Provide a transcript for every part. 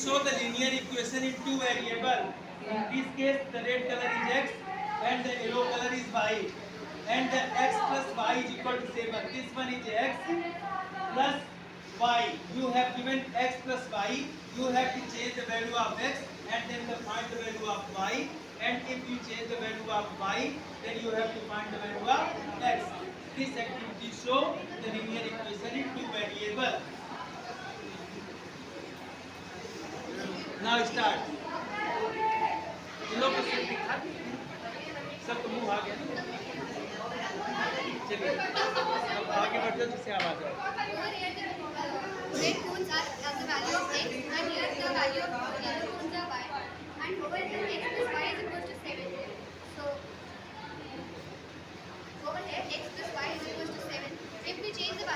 show the linear equation in two variable. In this case, the red color is x and the yellow color is y. And the x plus y is equal to 7. This one is x plus y. You have given x plus y. You have to change the value of x and then find the value of y. And if you change the value of y, then you have to find the value of x. This activity show the linear equation in two variable. Now start. लोग सबको मुंह आ गया चलिए अब आगे बढ़ते हैं जिससे आवाज आए red cones are the value of x and here the value of yellow cones are y and over here x plus y is equal to 7. So over here x plus y is equal to 7. If we change the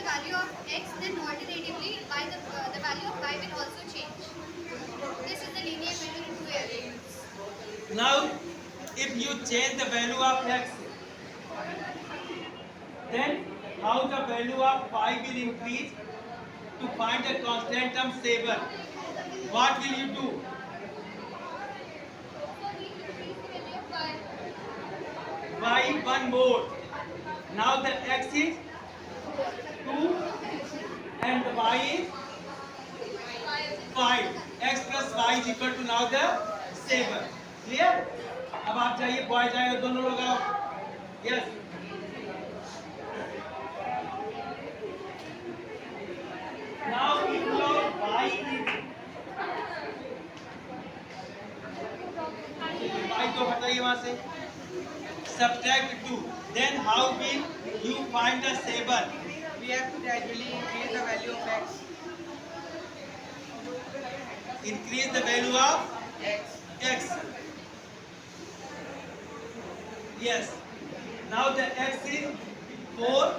value of x, then alternatively the value of y will also change. This is the linear equation in two variables. Now if you change the value of x, then how the value of y will increase? To find the constant term 7, what will you do? Y one more. Now the x is 2 and the y is 5. X plus y is equal to now the 7. Clear? अब आप जाइए boy जाइए दोनों लोग आओ. Yes. Now if your y is y को हटाइए वहां से. Subtract 2. Then how will you find the 7? We have to gradually increase the value of x. Increase the value of x. Yes. Now the x is 4.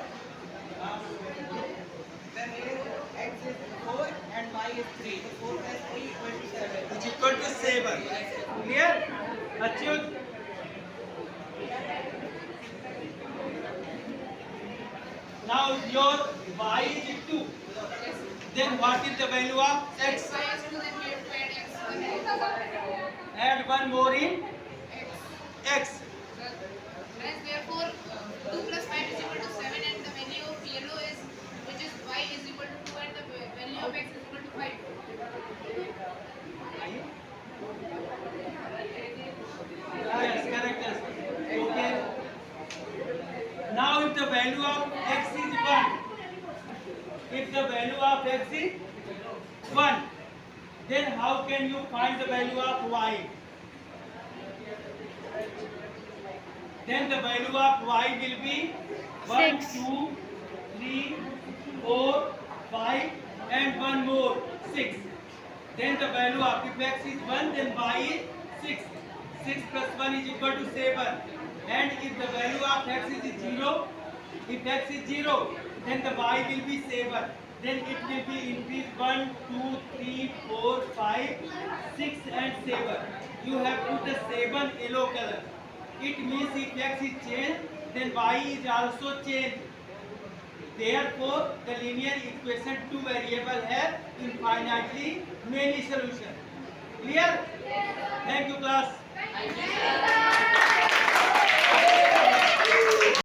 Then here x is 4 and y is 3. So 4 plus 3 equal to 7. Is equal to 7. Clear? Achyut. Now your y is 2. Then what is the value of x? Add one more in x. Therefore, 2 plus 5 is equal to 7 and the value of yellow is, which is y is equal to 2 and the value of x is equal to 5. Yes, correct answer. Okay. Now if the value of x is 1, if the value of x is 1, then how can you find the value of y? Then the value of y will be 1, 2, 3, 4, 5 and one more 6. Then the value of if x is 1, then y is 6. 6 plus 1 is equal to 7. And if the value of x is 0, if x is 0, then the y will be 7. Then it will be increased 1, 2, 3, 4, 5, 6 and 7. You have put the 7 yellow color. It means if x is changed, then y is also changed. Therefore, the linear equation two variable have infinitely many solutions. Clear? Thank you, class.